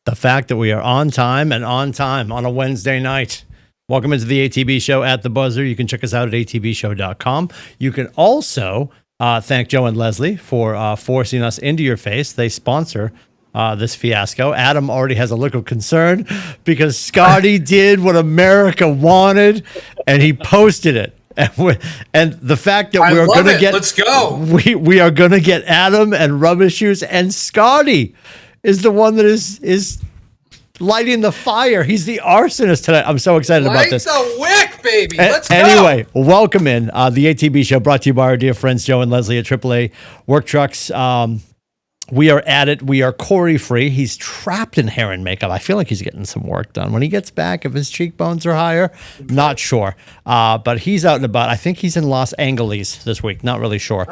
The fact that we are on time on a Wednesday night. Welcome into the ATB show at the buzzer. You can check us out at atbshow.com. You can also thank Joe and Leslie for forcing us into your face. They sponsor this fiasco. Adam already has a look of concern because Scotty did what America wanted and he posted it. And the fact that we're going to get, let's go. We are going to get Adam and Rubber Shoes, and Scotty is the one that is lighting the fire. He's the arsonist tonight. I'm so excited about this. Light the wick, baby. Let's Anyway, welcome in the ATB show, brought to you by our dear friends Joe and Leslie at AAA Work Trucks. We are at it. We are Corey free. He's trapped in hair and makeup. I feel like he's getting some work done. When he gets back, if his cheekbones are higher, not sure. But he's out and about. I think he's in Los Angeles this week. Not really sure.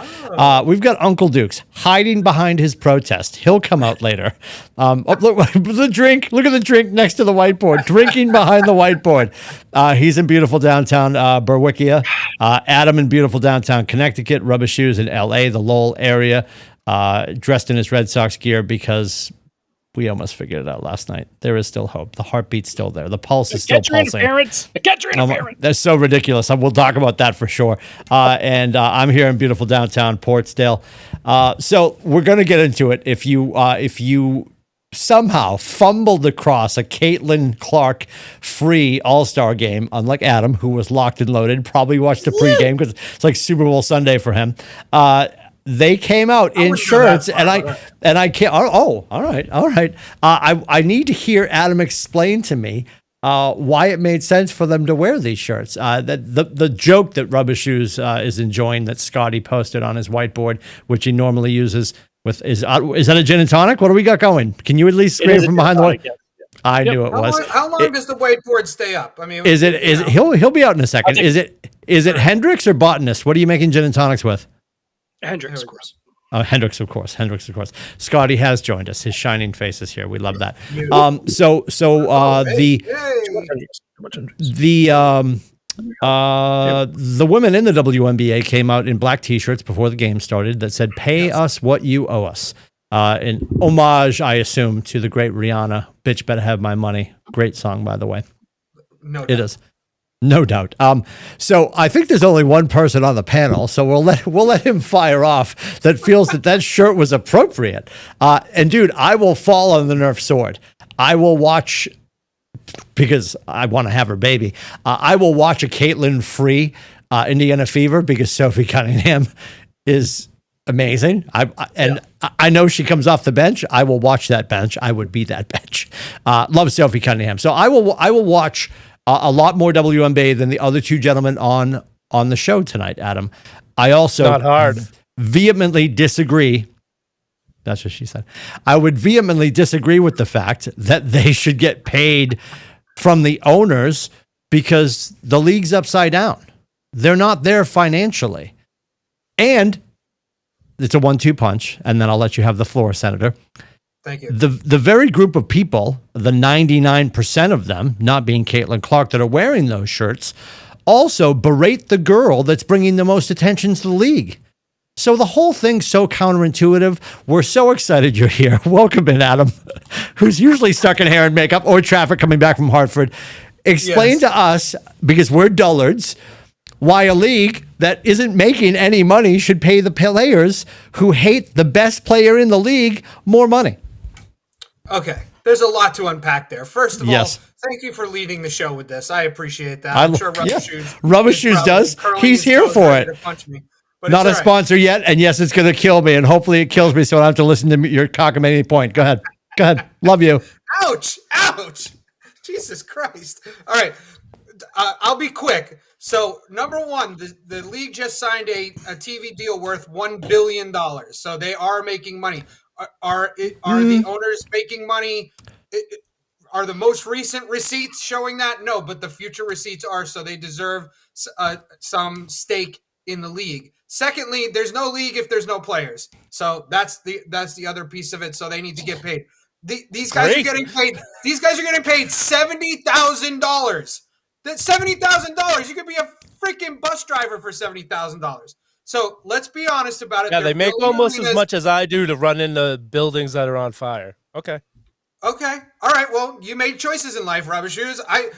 We've got Uncle Dukes hiding behind his protest. He'll come out later. Look, the drink. Look at the drink next to the whiteboard. Drinking behind the whiteboard. He's in beautiful downtown Berwickia. Adam in beautiful downtown Connecticut. Rubber Shoes in L.A., the Lowell area. Dressed in his Red Sox gear because we almost figured it out last night. There is still hope. The heartbeat's still there. The pulse is still pulsing. Get your interference. That's so ridiculous. We'll talk about that for sure. And I'm here in beautiful downtown Portsdale. So we're going to get into it. If you somehow fumbled across a Caitlin Clark free All-Star game, unlike Adam, who was locked and loaded, probably watched the pregame because it's like Super Bowl Sunday for him. They came out in shirts, and I can't. Oh, all right. I need to hear Adam explain to me why it made sense for them to wear these shirts. That the joke that Rubber Shoes is enjoying that Scotty posted on his whiteboard, which he normally uses with is that a gin and tonic? What do we got going? Can you at least scream from behind the white? Yes. I knew it was. How long does the whiteboard stay up? I mean, is it he'll be out in a second. Is it Hendrix or Botanist? What are you making gin and tonics with? Hendrix, of course. Hendrix, of course. Scotty has joined us. His shining face is here. We love that. The women in the WNBA came out in black T-shirts before the game started that said, "Pay us what you owe us." In homage, I assume, to the great Rihanna. "Bitch Better Have My Money." Great song, by the way. No doubt. It is. No doubt. So I think there's only one person on the panel, so we'll let him fire off that feels that shirt was appropriate. And dude, I will fall on the Nerf sword. I will watch because I want to have her baby. I will watch a Caitlin free Indiana Fever because Sophie Cunningham is amazing. I know she comes off the bench. I will watch that bench. I would be that bench. Love Sophie Cunningham. So I will watch a lot more WNBA than the other two gentlemen on the show tonight, Adam. I also not hard. Vehemently disagree. That's what she said. I would vehemently disagree with the fact that they should get paid from the owners because the league's upside down. They're not there financially. And it's a 1-2 punch, and then I'll let you have the floor, Senator. Thank you. The very group of people, the 99% of them, not being Caitlin Clark, that are wearing those shirts, also berate the girl that's bringing the most attention to the league. So the whole thing's so counterintuitive. We're so excited you're here. Welcome in, Adam, who's usually stuck in hair and makeup or traffic coming back from Hartford. Explain to us, because we're dullards, why a league that isn't making any money should pay the players who hate the best player in the league more money. Okay, there's a lot to unpack there. First of all, thank you for leading the show with this. I appreciate that. I'm sure Rubber Shoes does. He's here for it. Not a sponsor yet, and yes, it's going to kill me, and hopefully it kills me so I don't have to listen to your cockamamie point. Go ahead. Love you. Ouch. Jesus Christ. All right, I'll be quick. So, number one, the league just signed a TV deal worth $1 billion, so they are making money. Are the owners making money? Are the most recent receipts showing that? No, but the future receipts are, so they deserve some stake in the league. Secondly, there's no league if there's no players. So that's the other piece of it. So they need to get paid. These guys are getting paid. These guys are getting paid $70,000. That's $70,000. You could be a freaking bus driver for $70,000. So let's be honest about it. Yeah, they make almost as much as I do to run into buildings that are on fire. Okay. Okay. All right. Well, you made choices in life, Rubber Shoes. I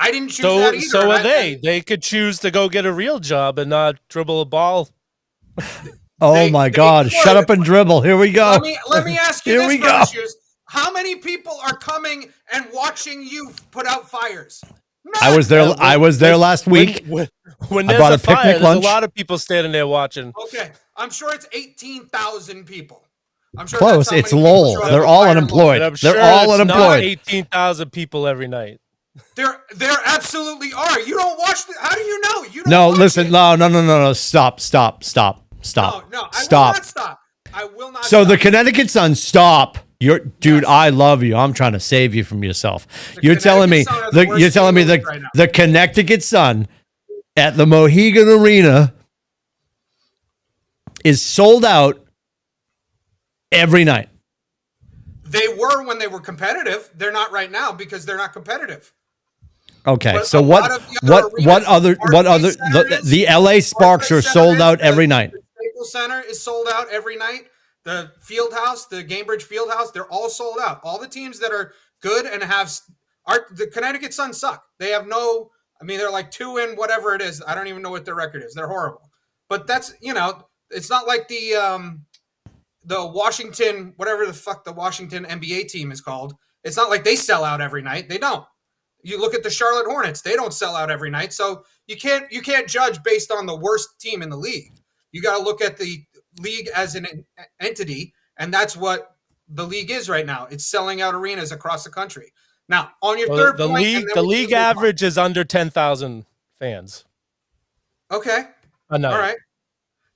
didn't choose that either. So are they. They could choose to go get a real job and not dribble a ball. Oh my God! Shut up and dribble. Here we go. Let me ask you Here this, we Rubber go. Shoes. How many people are coming and watching you put out fires? None. I was there. I was there last week. When I there's brought a a picnic fire, there's lunch. a lot of people standing there watching. Okay. I'm sure it's 18,000 people. I'm sure Close. that's how It's many people Lowell. show up They're at all Fire in unemployed. And I'm They're sure all it's not unemployed. 18,000 people every night. There absolutely are. You don't watch the, how do you know? You don't No, watch listen. it. No. Stop. No, I Stop. will not stop. I will not So stop. the Connecticut Sun, stop. Dude, I love you. I'm trying to save you from yourself. You're telling me Connecticut Sun are the worst you're telling me team in the league right now. the Connecticut Sun at the Mohegan Arena is sold out every night. They were when they were competitive. They're not right now because they're not competitive. Okay, But so a lot of the other what other arenas, Barclays Center the LA Sparks are Barclays sold Center out is- every night. The Staples Center is sold out every night. The Fieldhouse, the Gamebridge Fieldhouse, they're all sold out. All the teams that are good and the Connecticut Sun suck. They have no. I mean, they're like 2 and whatever it is. I don't even know what their record is. They're horrible. But that's it's not like the Washington, whatever the fuck the Washington NBA team is called. It's not like they sell out every night. They don't. You look at the Charlotte Hornets; they don't sell out every night. So you can't judge based on the worst team in the league. You got to look at the league as an entity, and that's what the league is right now. It's selling out arenas across the country. Now, on your third the point, league the league average is under 10,000 fans. Okay. A night. All right.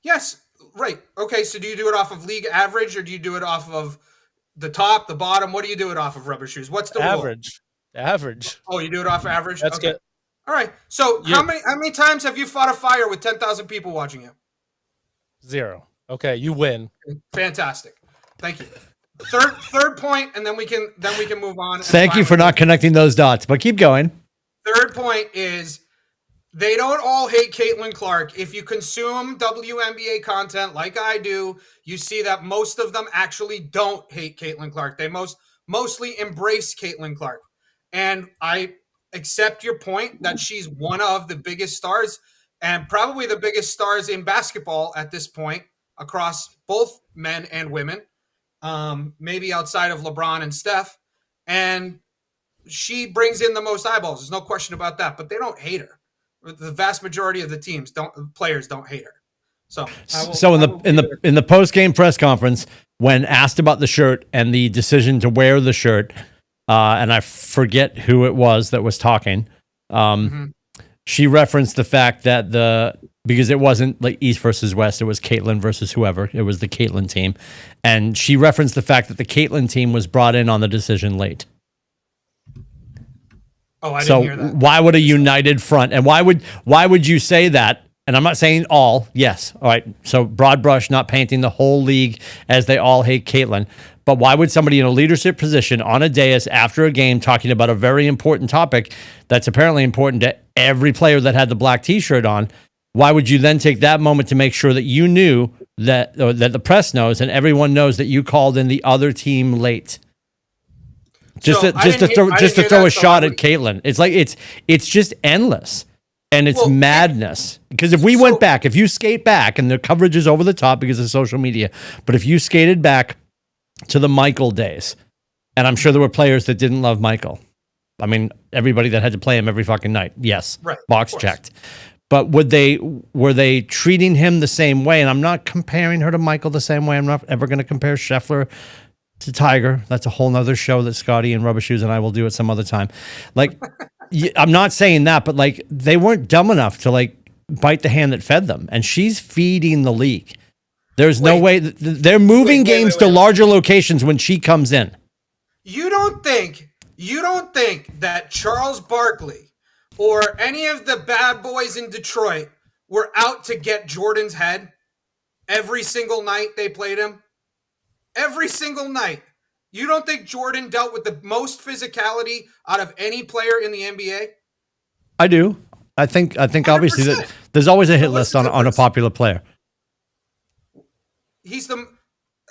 Yes. Right. Okay. So do you do it off of league average, or do you do it off of the top, the bottom? What do you do it off of, Rubber Shoes? What's the Average? Average. Oh, you do it off of average. That's okay. good. All right. So how many times have you fought a fire with 10,000 people watching you? 0. Okay, you win. Fantastic. Thank you. Third point, and then we can move on. Thank you for not connecting those dots, but keep going. Third point is they don't all hate Caitlin Clark. If you consume WNBA content like I do, you see that most of them actually don't hate Caitlin Clark. They mostly embrace Caitlin Clark. And I accept your point that she's one of the biggest stars and probably the biggest stars in basketball at this point across both men and women, maybe outside of LeBron and Steph. And she brings in the most eyeballs. There's no question about that. But they don't hate her. The vast majority of the players don't hate her. So in the post game press conference, when asked about the shirt and the decision to wear the shirt, and I forget who it was that was talking, she referenced the fact that because it wasn't like East versus West, it was Caitlin versus whoever. It was the Caitlin team, and she referenced the fact that the Caitlin team was brought in on the decision late. Oh, I didn't hear that. Why would a united front, and why would you say that? And I'm not saying all. Yes, all right. So broad brush, not painting the whole league as they all hate Caitlin. But why would somebody in a leadership position on a dais after a game talking about a very important topic that's apparently important to every player that had the black T-shirt on? Why would you then take that moment to make sure that you knew that the press knows and everyone knows that you called in the other team late? Just to throw a shot at Caitlin. It's like it's just endless. And it's madness. Because if you skate back, and the coverage is over the top because of social media, but if you skated back to the Michael days, and I'm sure there were players that didn't love Michael. I mean, everybody that had to play him every fucking night. Yes. Right. Box checked. But were they treating him the same way? And I'm not comparing her to Michael the same way. I'm not ever going to compare Scheffler to Tiger. That's a whole nother show that Scotty and Rubber Shoes and I will do at some other time. Like, I'm not saying that, but like, they weren't dumb enough to like bite the hand that fed them. And she's feeding the league. There's no way they're moving games to larger locations when she comes in. You don't think that Charles Barkley or any of the bad boys in Detroit were out to get Jordan's head every single night they played him? Every single night. You don't think Jordan dealt with the most physicality out of any player in the NBA? I do. I think obviously there's always a hit list on a popular player.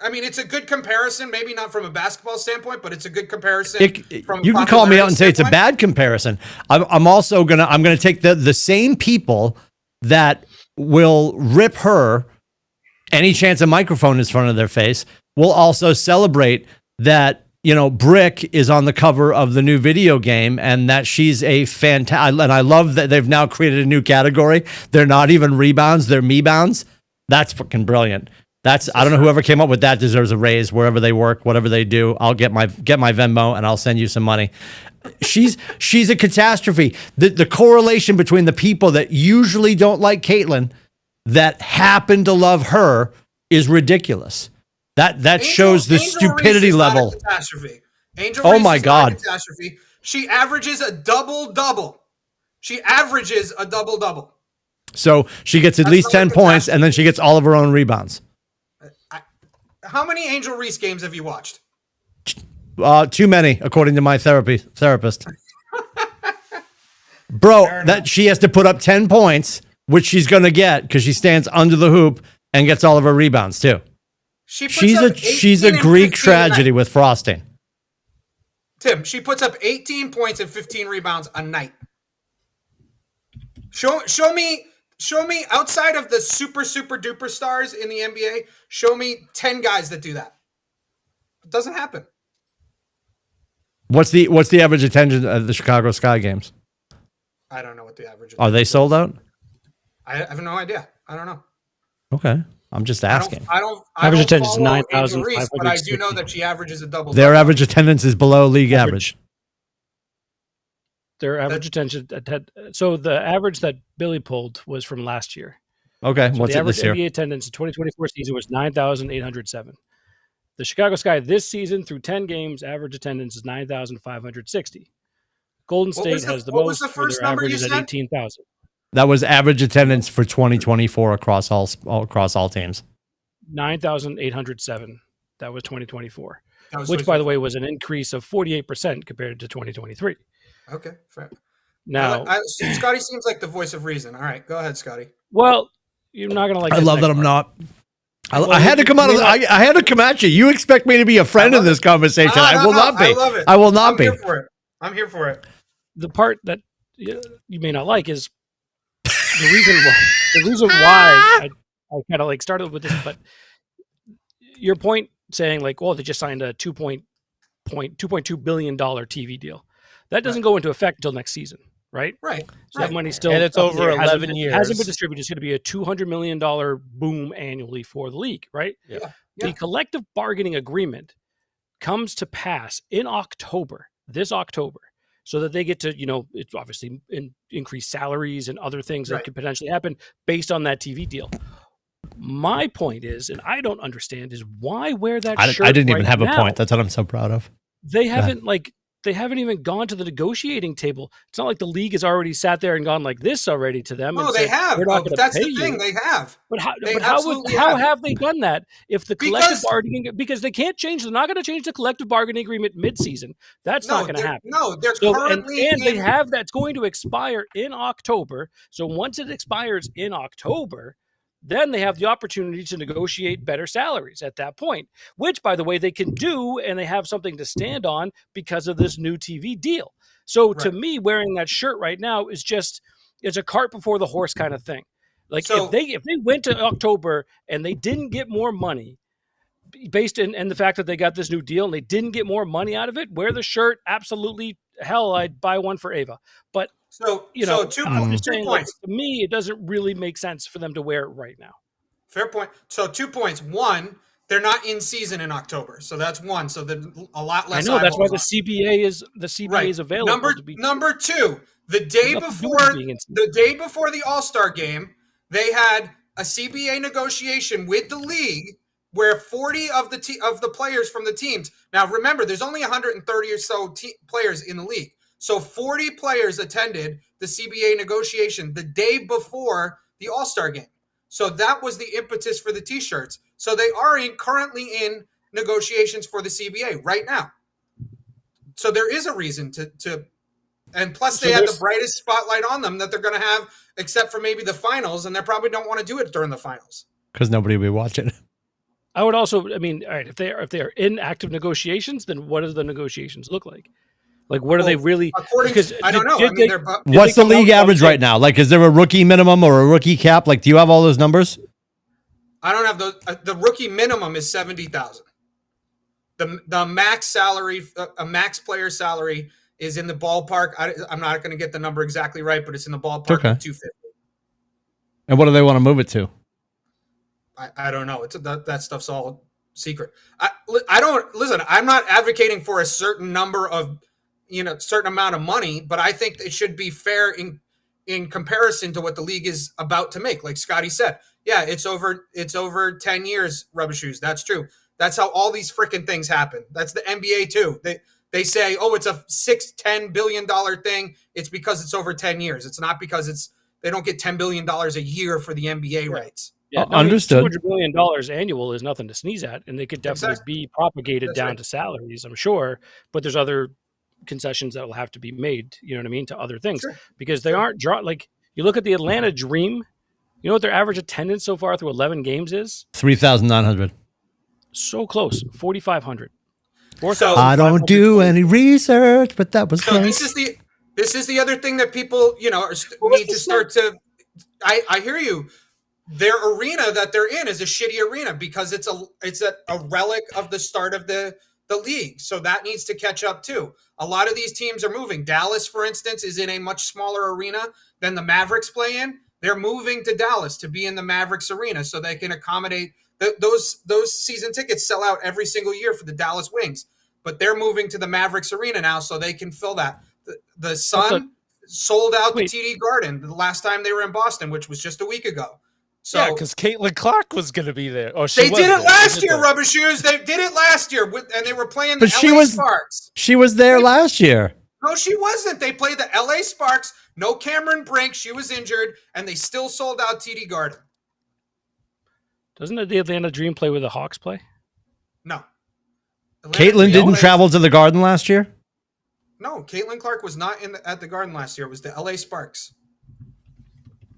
I mean, it's a good comparison. Maybe not from a basketball standpoint, but it's a good comparison. From You can call me out and say it's a standpoint. bad comparison. I'm also gonna take the same people that will rip her any chance a microphone is in front of their face will also celebrate that, Brick is on the cover of the new video game and that she's a fantastic. And I love that they've now created a new category. They're not even rebounds, they're me-bounds. That's fucking brilliant. I don't know, whoever came up with that deserves a raise wherever they work, whatever they do. I'll get my Venmo and I'll send you some money. She's a catastrophe. The correlation between the people that usually don't like Caitlyn that happen to love her is ridiculous. That shows the stupidity level. Angel oh Reese my is God. Not a catastrophe. She averages a double-double. So she gets at least 10 points and then she gets all of her own rebounds. How many Angel Reese games have you watched? Too many, according to my therapist. Bro, that she has to put up 10 points, which she's going to get because she stands under the hoop and gets all of her rebounds too. She's a Greek tragedy with frosting. Tim, she puts up 18 points and 15 rebounds a night. Show me outside of the super duper stars in the NBA, show me 10 guys that do that. It doesn't happen. What's the average attendance at the Chicago Sky games? I don't know what the average is. Are they sold out? I have no idea. I don't know. Okay. I'm just asking. I don't Average attendance is follow 9,560. Angel Reese, but I do know that she averages a double. Their average attendance is below league average. Their average attention. So the average that Billy pulled was from last year. Okay, So what's the it this average year? NBA attendance in 2024 season was 9,807. The Chicago Sky this season through 10 games, average attendance is 9,560. Golden State has the most. The first their number average you is at said? 18,000. That was average attendance for 2024 across all teams. 9,807. That was 2024, That was which, by the way, was an increase of 48% compared to 2023. Okay, fair. Now, Scotty seems like the voice of reason. All right, go ahead, Scotty. well, you're not going to like I this love that next I'm part. not. I had to come out of. I had to come at you. You expect me to be a friend in this conversation? I will not be. I love it. I will not be. I'm here for it. The part that you may not like is the reason why I kind of like started with this, but your point saying like, well, they just signed a $2.2 billion TV deal. That doesn't go into effect until next season, right? Right. So that money's still And it's up over there. 11 years. Hasn't been distributed. It's going to be a $200 million boom annually for the league, right? Yeah. The collective bargaining agreement comes to pass in this October, so that they get to, it's obviously increase salaries and other things that could potentially happen based on that TV deal. My point is, and I don't understand, is why wear that shirt I didn't even right have a now? point. That's what I'm so proud of. They haven't even gone to the negotiating table. It's not like the league has already sat there and gone like this already to them. No, and they said, have. We're not going to That's pay the thing. you. They have. But how absolutely have they done that if the collective Because- bargaining, because they can't change, they're not going to change the collective bargaining agreement mid-season. That's not going to happen. No, they're So, currently and they have that's going to expire in October. So once it expires in October, then they have the opportunity to negotiate better salaries at that point, which, by the way, they can do, and they have something to stand on because of this new TV deal. So to me, wearing that shirt right now is it's a cart before the horse kind of thing. Like if they went to October and they didn't get more money based in the fact that they got this new deal and they didn't get more money out of it, wear the shirt. Absolutely. Hell, I'd buy one for Ava. But I'm just saying, like, to me, it doesn't really make sense for them to wear it right now. Fair point. So 2 points. One, they're not in season in October, so that's one. So there's a lot less. I know that's why the CBA is available. Number two, the day before the All-Star game, they had a CBA negotiation with the league where 40 of the players from the teams. Now remember, there's only 130 or so players in the league. So 40 players attended the CBA negotiation the day before the All-Star game. So that was the impetus for the T-shirts. So they are currently in negotiations for the CBA right now. So there is a reason to and plus they had the brightest spotlight on them that they're going to have, except for maybe the finals, and they probably don't want to do it during the finals. Because nobody will be watching. I would also, I mean, all right, if they are in active negotiations, then what does the negotiations look like? Like, what are they really? Because I don't know. did they- What's the come out league and average say- right now? Like, is there a rookie minimum or a rookie cap? Like, do you have all those numbers? I don't have those. The rookie minimum is 70,000. The max salary, a max player salary, is in the ballpark. I'm not going to get the number exactly right, but it's in the ballpark Okay. of 250. And what do they want to move it to? I don't know. That stuff's all secret. I don't listen. I'm not advocating for a certain number of, certain amount of money, but I think it should be fair in comparison to what the league is about to make. Like Scotty said, yeah, it's over 10 years, Rubber Shoes. That's true. That's how all these freaking things happen. That's the NBA too. They say, oh, it's a $10 billion thing. It's because it's over 10 years. It's not because they don't get $10 billion a year for the NBA rights. Yeah, understood. $200 million annual is nothing to sneeze at, and they could definitely be propagated down to salaries, I'm sure. But there's other concessions that will have to be made, you know what I mean, to other things, because they aren't like you look at the Atlanta Dream. You know what their average attendance so far through 11 games is? 3,900. So close, 4,500. So I don't do any research, but that was so close. this is the other thing that people need to start to. I hear you. Their arena that they're in is a shitty arena because it's a relic of the start of the league. So that needs to catch up too. A lot of these teams are moving. Dallas, for instance, is in a much smaller arena than the Mavericks play in. They're moving to Dallas to be in the Mavericks arena so they can accommodate those season tickets sell out every single year for the Dallas Wings, but they're moving to the Mavericks arena now so they can fill that. The Sun sold out the TD Garden the last time they were in Boston, which was just a week ago. So yeah, because Caitlin Clark was going to be there. Oh, they did it last year, Rubber Shoes. They did it last year, and they were playing the LA Sparks. She was there last year. No, she wasn't. They played the LA Sparks. No Cameron Brink. She was injured, and they still sold out TD Garden. Doesn't the Atlanta Dream play where the Hawks play? No. Caitlin didn't travel to the Garden last year? No, Caitlin Clark was not at the Garden last year. It was the LA Sparks.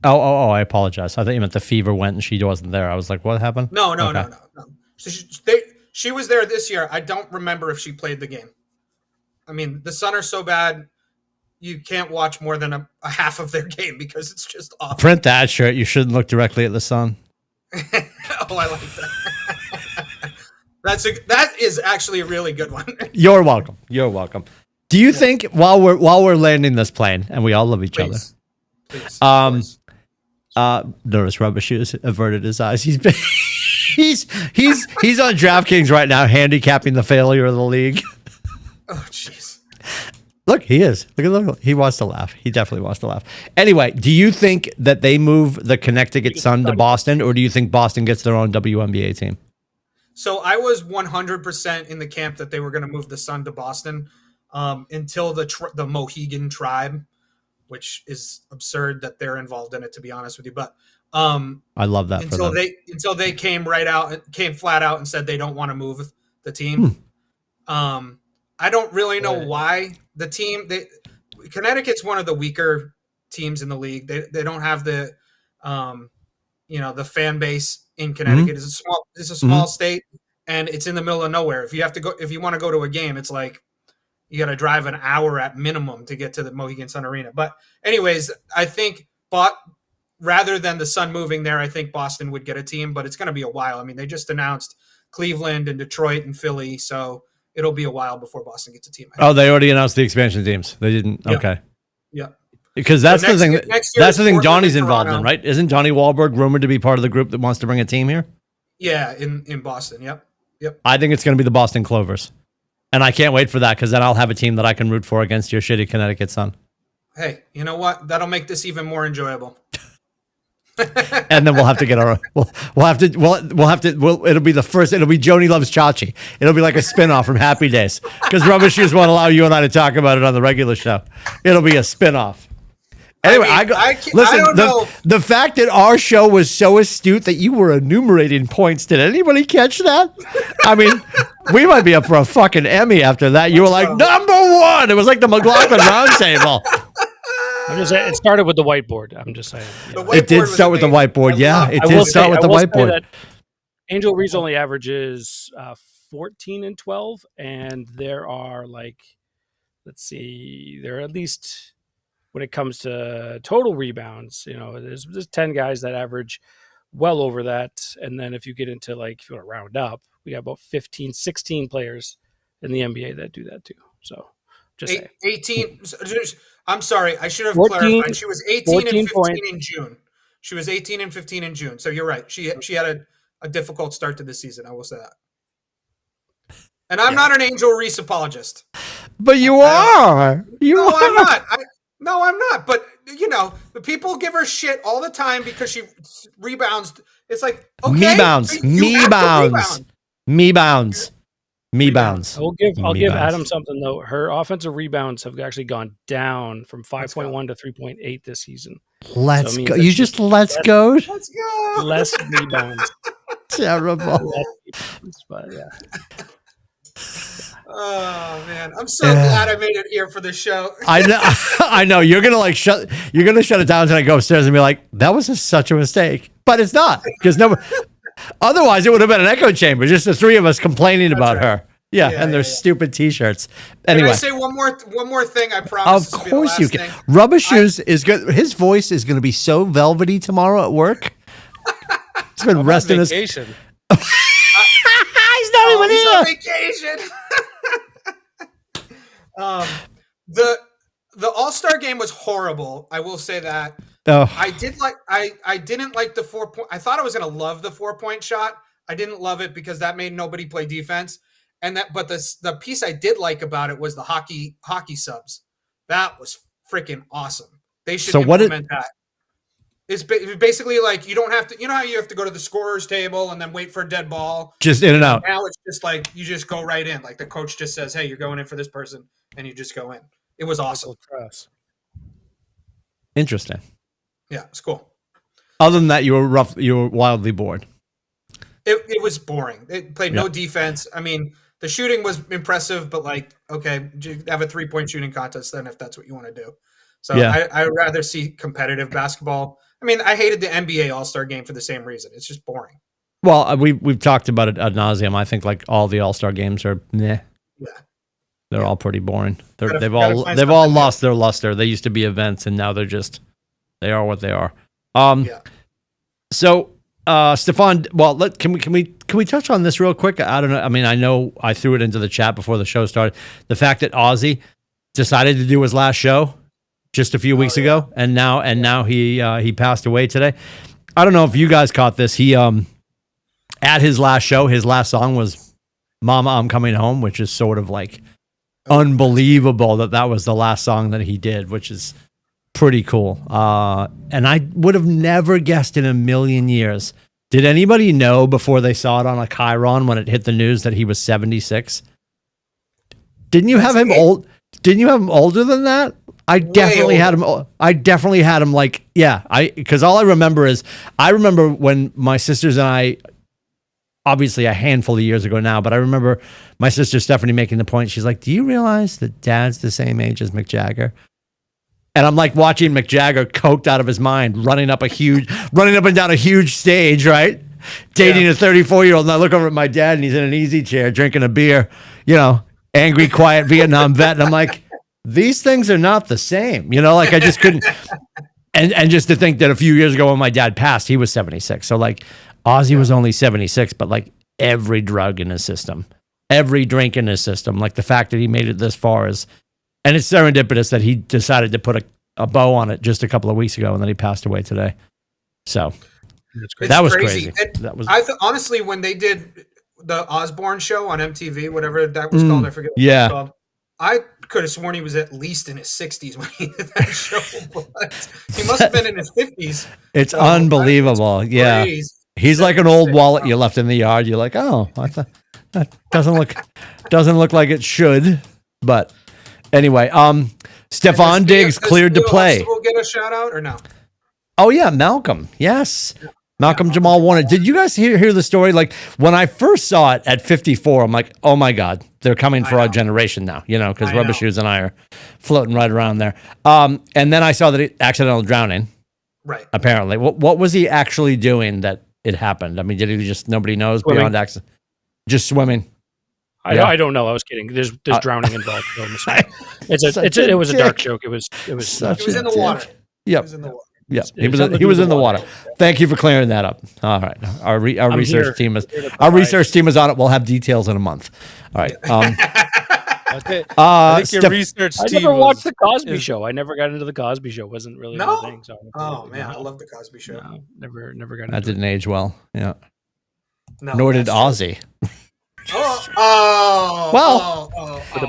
Oh, I apologize. I thought you meant the Fever went and she wasn't there. I was like, what happened? No. So she was there this year. I don't remember if she played the game. I mean, the Sun are so bad, you can't watch more than a half of their game because it's just awful. Print that shirt. You shouldn't look directly at the Sun. Oh, I like that. That is actually a really good one. You're welcome. Do you think while we're landing this plane, and we all love each other, Please. Notice Rubber Shoes averted his eyes. He's on DraftKings right now, handicapping the failure of the league. Oh, jeez. Look, he is. Look. He wants to laugh. He definitely wants to laugh. Anyway, do you think that they move the Connecticut Sun to Boston, or do you think Boston gets their own WNBA team? So I was 100% in the camp that they were going to move the Sun to Boston until the Mohegan tribe, which is absurd that they're involved in it, to be honest with you. But I love that until they came flat out and said they don't want to move the team. I don't really know why the team. Connecticut's one of the weaker teams in the league. They don't have the the fan base in Connecticut. It's a small state, and it's in the middle of nowhere. If you want to go to a game, it's like you got to drive an hour at minimum to get to the Mohegan Sun Arena. But anyways, I think rather than the Sun moving there, I think Boston would get a team, but it's going to be a while. I mean, they just announced Cleveland and Detroit and Philly, so it'll be a while before Boston gets a team. Oh, they already announced the expansion teams. They didn't. Yeah. Okay. Yeah. Because that's the thing. That's the thing Johnny's Portland, involved in, right? Isn't Johnny Wahlberg rumored to be part of the group that wants to bring a team here? Yeah, in Boston. Yep. I think it's going to be the Boston Clovers. And I can't wait for that because then I'll have a team that I can root for against your shitty Connecticut Sun. Hey, you know what? That'll make this even more enjoyable. And then we'll have to get our it'll be the first, it'll be Joni Loves Chachi. It'll be like a spinoff from Happy Days because Rubber Shoes won't allow you and I to talk about it on the regular show. It'll be a spinoff. Anyway, I don't know. The fact that our show was so astute that you were enumerating points, did anybody catch that? I mean, we might be up for a fucking Emmy after that. You were like, number one. It was like the McLaughlin Roundtable. I'm just saying, it started with the whiteboard. I'm just saying. It did start with the whiteboard. Yeah, it did start with the whiteboard. Angel Reese only averages 14 and 12, and there are let's see, there are at least when it comes to total rebounds, there's 10 guys that average well over that, and then if you get into if you want to round up, we got about 15, 16 players in the NBA that do that too. So just saying. 18. I'm sorry, I should have 14 clarified. She was 18 and 15 points. in June. She was 18 and 15 in June. So you're right. She had a difficult start to the season. I will say that. And I'm not an Angel Reese apologist. But you are. No, I'm not. No, I'm not. But the people give her shit all the time because she rebounds. It's like, okay, me bounds. I'll give Adam something though. Her offensive rebounds have actually gone down from 5.1 to 3.8 this season. Let's go. You just let's go. Let's go. Less rebounds. Terrible. But yeah. Oh man, I'm so glad I made it here for the show. I know. You're gonna shut it down and I go upstairs and be like, that was such a mistake. But it's not, because otherwise it would have been an echo chamber, just the three of us complaining about her. Yeah, and their stupid t-shirts. Anyway. Can I say one more thing? I promise. Of course you can. Rubber Shoes is good. His voice is gonna be so velvety tomorrow at work. He's been resting his vacation. He's not even here. On vacation. The All-Star game was horrible. I will say that. Oh. I didn't like the 4-point. I thought I was going to love the 4-point shot. I didn't love it because that made nobody play defense. But the piece I did like about it was the hockey subs. That was freaking awesome. They should implement that. It's basically like you don't have to. You know how you have to go to the scorer's table and then wait for a dead ball. Just in and out. Now it's just like you just go right in. Like the coach just says, "Hey, you're going in for this person," and you just go in. It was awesome. Interesting. Yeah, it's cool. Other than that, you were wildly bored. It was boring. They played no defense. I mean, the shooting was impressive, but okay, have a 3-point shooting contest then if that's what you want to do. So I'd rather see competitive basketball. I mean, I hated the NBA All-Star game for the same reason. It's just boring. Well, we've talked about it ad nauseum. I think all the All-Star games are meh. Yeah. They're all pretty boring. They've all lost their luster. They used to be events, and now they are what they are. So, Stefan, well, can we touch on this real quick? I don't know. I mean, I know I threw it into the chat before the show started. The fact that Ozzy decided to do his last show just a few weeks ago, and now he passed away today. I don't know if you guys caught this. He at his last show, his last song was "Mama, I'm Coming Home," which is sort of unbelievable that was the last song that he did, which is pretty cool. And I would have never guessed in a million years. Did anybody know before they saw it on a Chiron when it hit the news that he was 76? Didn't you have him old? Didn't you have him older than that? I definitely had him. I definitely had him because all I remember when my sisters and I, obviously a handful of years ago now, but I remember my sister Stephanie making the point. She's like, "Do you realize that Dad's the same age as Mick Jagger?" And I'm watching Mick Jagger coked out of his mind, running up and down a huge stage, right? Dating a 34-year-old. And I look over at my dad and he's in an easy chair drinking a beer, angry, quiet Vietnam vet. And I'm like, these things are not the same. I just couldn't. And just to think that a few years ago when my dad passed, he was 76. So Ozzy was only 76, but every drug in his system, every drink in his system, the fact that he made it this far is. And it's serendipitous that he decided to put a bow on it just a couple of weeks ago, and then he passed away today. So that was crazy. Honestly, when they did the Osbourne show on MTV, whatever that was called, I forget what it was called. I could have sworn he was at least in his 60s when he did that show. He must have been in his 50s. It's unbelievable. Yeah. He's like an old wallet you left in the yard. You're like, oh, that doesn't look like it should, but. Anyway, Stefan Diggs cleared to play. Will get a shout out or no? Oh yeah, Malcolm. Yes, Malcolm Jamal Warner. Did you guys hear the story? When I first saw it at 54, I'm like, oh my God, they're coming for our generation now. Because Rubber Shoes and I are floating right around there. And then I saw that accidental drowning. Right. Apparently, what was he actually doing that it happened? I mean, did he just nobody knows Swimming. beyond accident? Just swimming. I don't know. I was kidding. There's drowning involved. It was a dark joke. It was Such He was a in the dick. water. He Yep. was in the water. Yeah, It he was was something he was to do in the with water. Thank you for clearing that up. All right, our research team is here to our provide- research team is on it. We'll have details in a month. All right. Okay. I think your Steph- research I team never watched the was- Cosby Show. I never got into the Cosby Show. Wasn't really No? my thing. So Oh man, I love the Cosby Show. No, never got that into didn't age well. Yeah. No, Nor did that's true. Ozzy.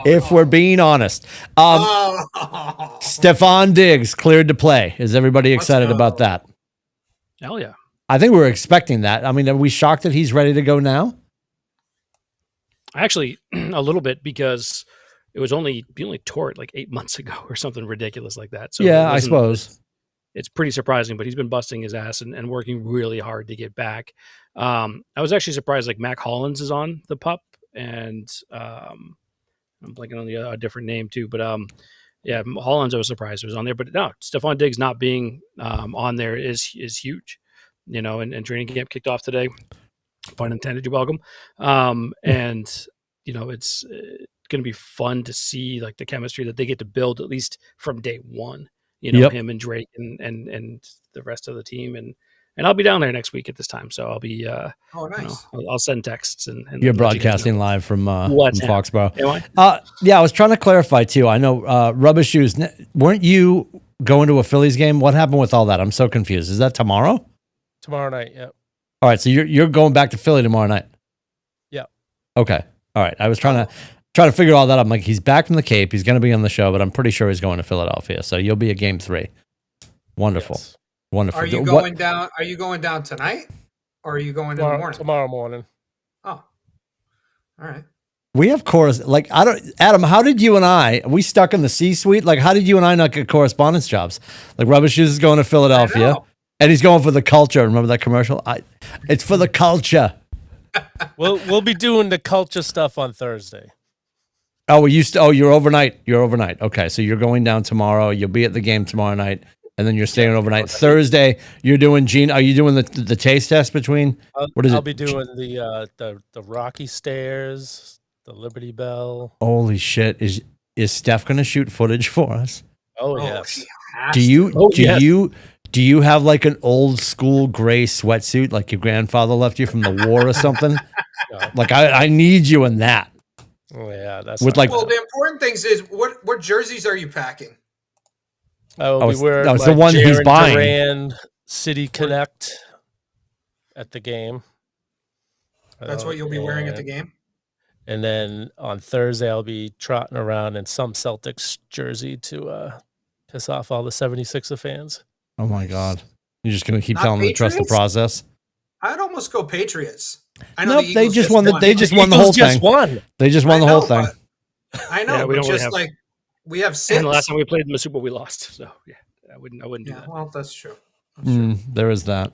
If we're being honest, Stephon Diggs cleared to play. Is everybody Let's excited go. about that? it. Hell yeah. I think we were expecting that. I mean, are we shocked that he's ready to go now? Actually, a little bit because he only tore it like 8 months ago or something ridiculous like that. So Yeah, it I wasn't- suppose. it's pretty surprising, but he's been busting his ass and working really hard to get back. I was actually surprised, like Mac Hollins is on the pup, and I'm blanking on a different name too, but yeah, Hollins, I was surprised was on there, but no, Stephon Diggs not being on there is huge, and training camp kicked off today. Pun intended, you're welcome. And it's going to be fun to see like the chemistry that they get to build at least from day one. Yep. Him and Drake and the rest of the team, and I'll be down there next week at this time, so I'll be Nice. I'll send texts and You're let you guys broadcasting know. live from What's Foxborough. Am I? Yeah, I was trying to clarify too. I know Rubber Shoes. Weren't you going to a Phillies game? What happened with all that? I'm so confused. Is that tomorrow? tomorrow night. Yeah. All right, so you're going back to Philly tomorrow night. Yeah. Okay. All right. I was trying to figure all that out. I'm like, he's back from the Cape. He's going to be on the show, but I'm pretty sure he's going to Philadelphia. So you'll be at Game 3. Wonderful. Yes. Wonderful. Are you going down? Are you going down tonight, or are you going in the morning? Tomorrow morning. Oh, all right. We have Adam, how did you and we stuck in the C-suite? Like, how did you and I not get correspondence jobs? Like, Rubber Shoes is going to Philadelphia, and he's going for the culture. Remember that commercial? It's for the culture. We'll be doing the culture stuff on Thursday. Oh, you're overnight. You're overnight. Okay, so you're going down tomorrow. You'll be at the game tomorrow night, and then you're staying overnight. Thursday, you're doing Are you doing the taste test between? What is I'll it? be doing the Rocky Stairs, the Liberty Bell. Holy shit! Is Steph going to shoot footage for us? Oh yes. Do you have like an old school gray sweatsuit like your grandfather left you from the war or something? Yeah. Like I need you in that. Oh yeah, that's With not like- Well, the important things is what jerseys are you packing? I will be wearing that was my the one he's Jaren buying. Duran City Connect at the game. That's what you'll be wearing at the game. And then on Thursday, I'll be trotting around in some Celtics jersey to piss off all the 76er fans. Oh my god! You're just going to keep Not telling them to trust the Patriots? process? I'd almost go Patriots. I know Nope, the they Eagles just won the Eagles whole just thing. won. They just won the whole thing. I know, Yeah, we but don't really just have- like we have 6. And the last time we played in the Super Bowl, we lost. So yeah, I wouldn't do Yeah, that. well, that's true. That's true. There is that.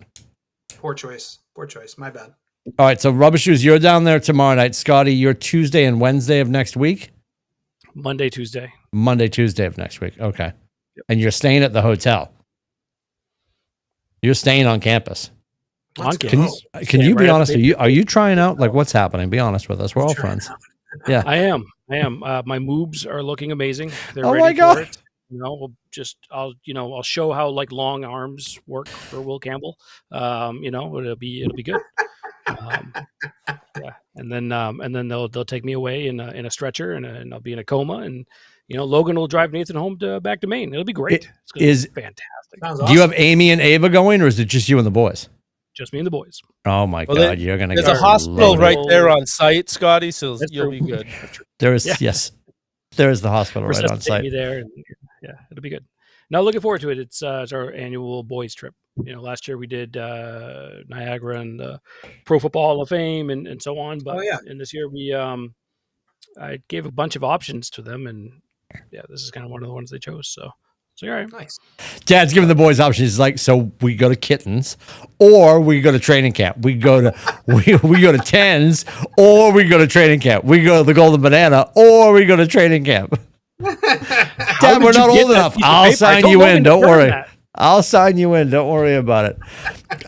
Poor choice. Poor choice. My bad. All right, so Rubber Shoes, you're down there tomorrow night. Scotty, you're Tuesday and Wednesday of next week? Monday, Tuesday. Monday, Tuesday of next week. Okay. Yep. And you're staying at the hotel. You're staying on campus. On Can campus. can you right be at the honest? baby. Are you trying out? Like, what's happening? Be honest with us. We're all friends. Yeah. I am. My moves are looking amazing. They're Oh ready my God. for it. I'll show how like long arms work for Will Campbell. It'll be good. Yeah, and then they'll take me away in a stretcher and I'll be in a coma, and Logan will drive Nathan home back to Maine. It'll be great. It's gonna be fantastic. Sounds Do you awesome. have Amy and Ava going, or is it just you and the boys? Just me and the boys. Oh my Well, God, you're gonna. There's go a hospital loaded. right there on site, Scotty, so That's you'll true. be good. There is Yeah. yes, there is the hospital right on Resuscitate site. me there, and yeah, it'll be good. Now, looking forward to it. It's our annual boys trip. Last year we did Niagara and the Pro Football Hall of Fame and so on. But and this year I gave a bunch of options to them, and yeah, this is kind of one of the ones they chose. So all right, Nice. Dad's giving the boys options. He's like, so we go to Kittens, or we go to training camp. We go to we go to Tens, or we go to training camp. We go to the Golden Banana, or we go to training camp. Dad, we're not old enough. I'll sign you in. Don't worry. I'll sign you in. Don't worry about it.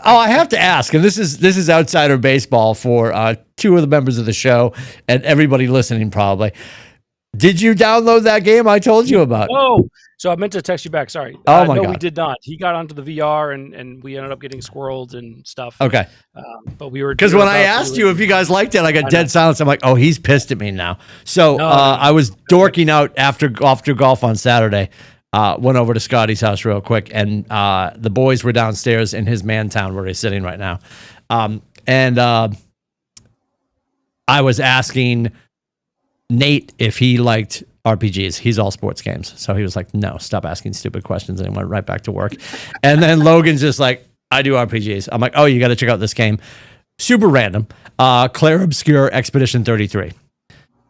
Oh, I have to ask, and this is outsider baseball for two of the members of the show and everybody listening probably. Did you download that game I told you about? Oh, so I meant to text you back. Sorry. Oh my no, God. we did not. He got onto the VR and we ended up getting squirreled and stuff. Okay. But we were because when I asked you if you guys liked it, I got dead silence. I'm like, oh, he's pissed at me now. So I was dorking out after golf on Saturday. Went over to Scotty's house real quick, and the boys were downstairs in his man town where he's sitting right now. And I was asking Nate if he liked RPGs. He's all sports games. So he was like, no, stop asking stupid questions. And he went right back to work. And then Logan's just like, I do RPGs. I'm like, oh, you got to check out this game. Super random. Claire Obscure Expedition 33.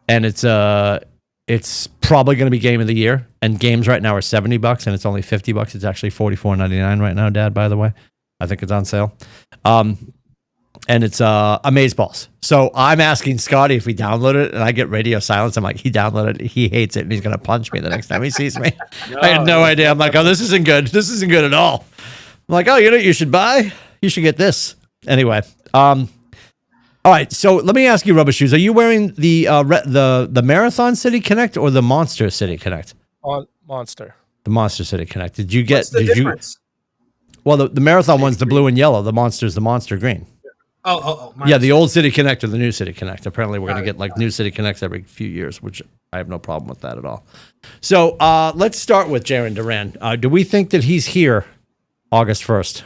And it's probably going to be game of the year. And games right now are $70 and it's only $50. It's actually $44.99 right now, Dad, by the way. I think it's on sale. And it's Amazeballs. So I'm asking Scotty if he downloaded it, and I get radio silence. I'm like, he downloaded it, he hates it, and he's gonna punch me the next time he sees me. I had no idea. I'm like, oh, this isn't good. This isn't good at all. I'm like, oh, you know what you should buy? You should get this. Anyway, all right. So let me ask you, Rubber Shoes, are you wearing the Marathon City Connect or the Monster City Connect? Monster. The Monster City Connect. Did you get? What's the difference? Well, the Marathon one's the blue and yellow. The Monster's the Monster green. Oh. Yeah, the old City Connect or the new City Connect. Apparently, we're going to get like new City Connects every few years, which I have no problem with that at all. So let's start with Jaron Duran. Do we think that he's here August 1st?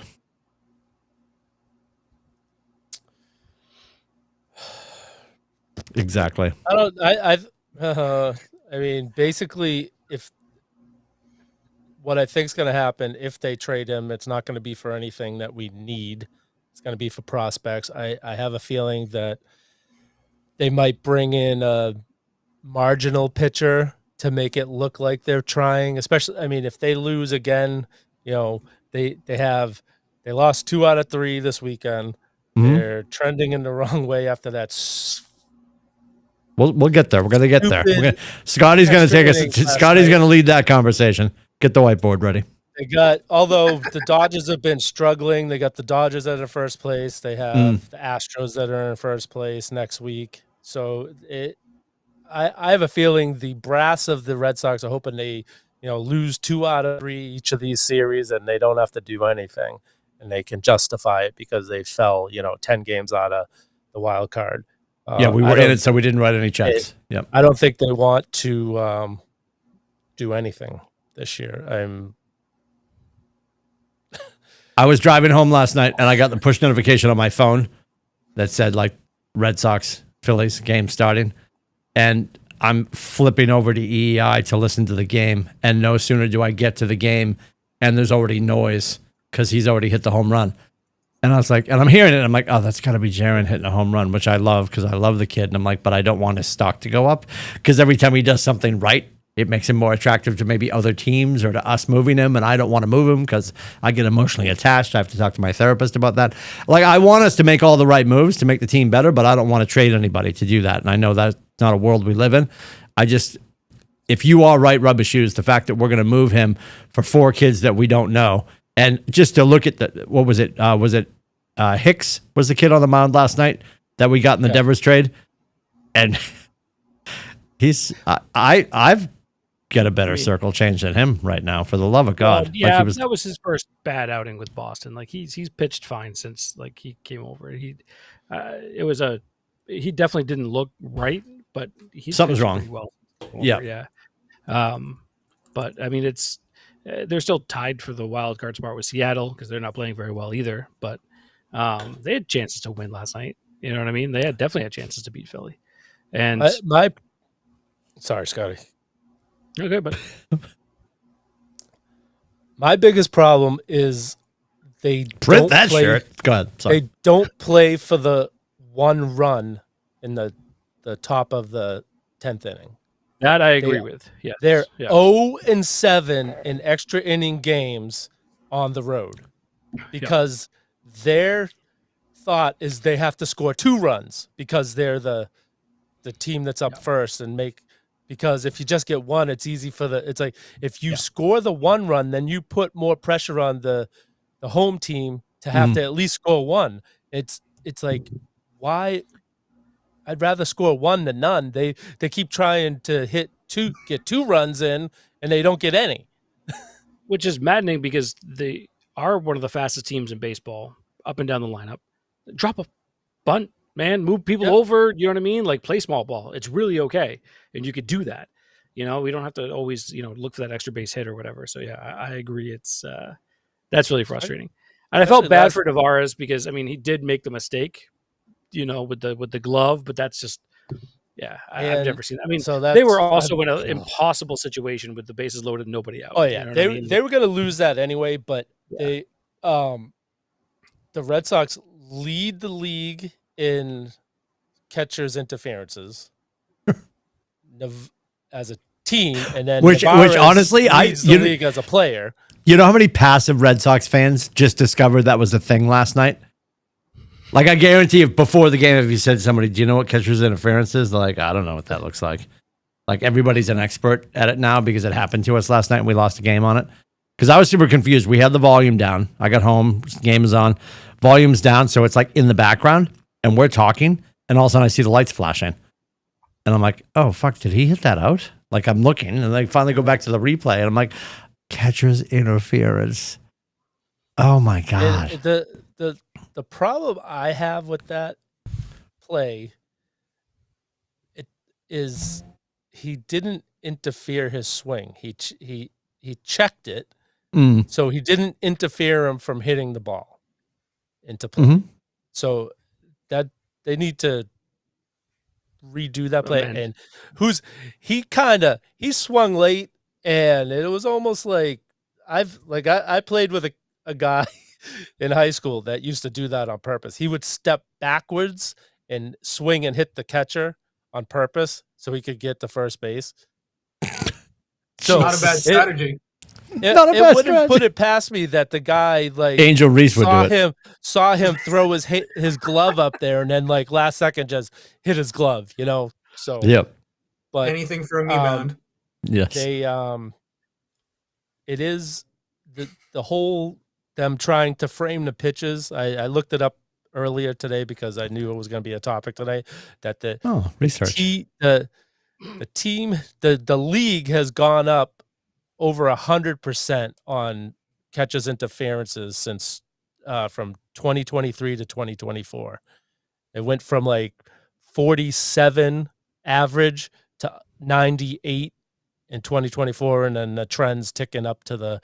Exactly. I mean, basically, if what I think is going to happen if they trade him, it's not going to be for anything that we need. It's going to be for prospects. I have a feeling that they might bring in a marginal pitcher to make it look like they're trying, especially, I mean, if they lose again, you know, they lost 2 out of 3 this weekend. Mm-hmm. They're trending in the wrong way after that. We'll get there. We're going to get there. Scotty's going to take us. Scotty's going to lead that conversation. Get the whiteboard ready. Although the Dodgers have been struggling, they got the Dodgers that are in first place. They have the Astros that are in first place next week. So I have a feeling the brass of the Red Sox are hoping they, lose 2 out of 3 each of these series, and they don't have to do anything, and they can justify it because they fell, 10 games out of the wild card. Yeah, we were in it, so we didn't write any checks. Yep. I don't think they want to do anything this year. I was driving home last night and I got the push notification on my phone that said like Red Sox Phillies game starting, and I'm flipping over to EEI to listen to the game, and no sooner do I get to the game and there's already noise because he's already hit the home run. And I was like, and I'm hearing it, and I'm like, oh, that's got to be Jaron hitting a home run, which I love because I love the kid. And I'm like, but I don't want his stock to go up because every time he does something right, it makes him more attractive to maybe other teams or to us moving him. And I don't want to move him because I get emotionally attached. I have to talk to my therapist about that. Like, I want us to make all the right moves to make the team better, but I don't want to trade anybody to do that. And I know that's not a world we live in. If you are right, Rubber Shoes, the fact that we're going to move him for 4 kids that we don't know, and just to look at what was it? Was it Hicks was the kid on the mound last night that we got in the Devers trade? And he's, I've got a better circle change than him right now, for the love of God. Yeah, that was his first bad outing with Boston. Like he's pitched fine since like he came over. He definitely didn't look right, but he's something's wrong. Well, Yeah. But I mean, they're still tied for the wild card spot with Seattle because they're not playing very well either. But they had chances to win last night. You know what I mean? They definitely had chances to beat Philly. And sorry, Scotty. Okay, but my biggest problem is they print that shirt. Go ahead. Sorry. They don't play for the 1 run in the top of the 10th inning. That I agree with. Yeah, they're 0-7 in extra inning games on the road because their thought is they have to score 2 runs because they're the team that's up first and because if you just get one, it's easy it's like if you score the one run, then you put more pressure on the home team to have to at least score one. It's like, why? I'd rather score one than none. They keep trying to get two runs in, and they don't get any. Which is maddening because they are one of the fastest teams in baseball, up and down the lineup. Drop a bunt, man, move people over. You know what I mean? Like, play small ball. It's really okay, and you could do that. We don't have to always look for that extra base hit or whatever. So yeah, I agree. It's that's really frustrating. And I felt bad for Tavares because he did make the mistake, with the glove, but that's just. Yeah, I've never seen that. So they were also in an impossible situation with the bases loaded, nobody out. Oh yeah, they were going to lose that anyway. But they, the Red Sox lead the league in catchers interferences as a team, and then which honestly, leads the league as a player. You know how many passive Red Sox fans just discovered that was a thing last night? Like, I guarantee if before the game, if you said to somebody, do you know what catcher's interference is? They're like, I don't know what that looks like. Like, everybody's an expert at it now because it happened to us last night and we lost a game on it. Because I was super confused. We had the volume down. I got home, game is on. Volume's down, so it's like in the background and we're talking. And all of a sudden I see the lights flashing. And I'm like, oh, fuck, did he hit that out? Like, I'm looking and I finally go back to the replay and I'm like, catcher's interference. Oh, my God. The problem I have with that play is he didn't interfere his swing. He checked it, so he didn't interfere him from hitting the ball into play. So that they need to redo that play. And he swung late, and it was almost like I played with a guy in high school that used to do that on purpose. He would step backwards and swing and hit the catcher on purpose so he could get to first base. So not a bad strategy. It wouldn't put it past me that the guy Angel Reese would do it. Saw him throw his glove up there and then last second just hit his glove, So but anything for a rebound. Yes. They it is the whole them trying to frame the pitches. I looked it up earlier today because I knew it was going to be a topic today. That research. The league has gone up over 100% on catches interferences since from 2023 to 2024. It went from 47 average to 98 in 2024, and then the trend's ticking up to the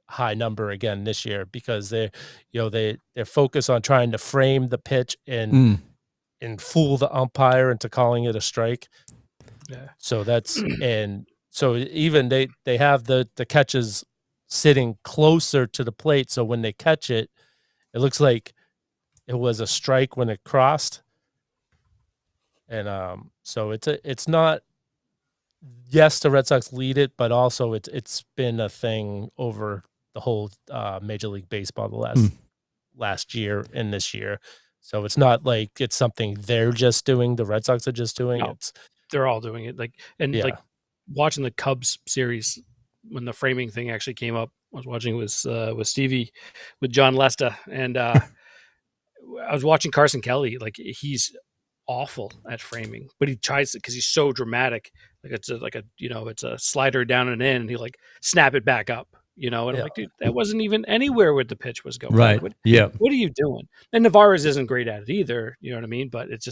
high number again this year because they're focused on trying to frame the pitch and fool the umpire into calling it a strike. Yeah. So that's and so even they have the catches sitting closer to the plate, so when they catch it, it looks like it was a strike when it crossed. And so it's not. Yes, the Red Sox lead it, but also it's been a thing over the whole Major League Baseball the last year and this year. So it's not like it's something they're just doing. The Red Sox are just doing it. They're all doing it. Watching the Cubs series when the framing thing actually came up. I was watching it with Stevie, with John Lesta, and I was watching Carson Kelly. He's awful at framing, but he tries it because he's so dramatic. It's a slider down and in, and he snap it back up, and I'm like, dude, that wasn't even anywhere where the pitch was going. Right. What are you doing? And Navarez isn't great at it either. You know what I mean? But it's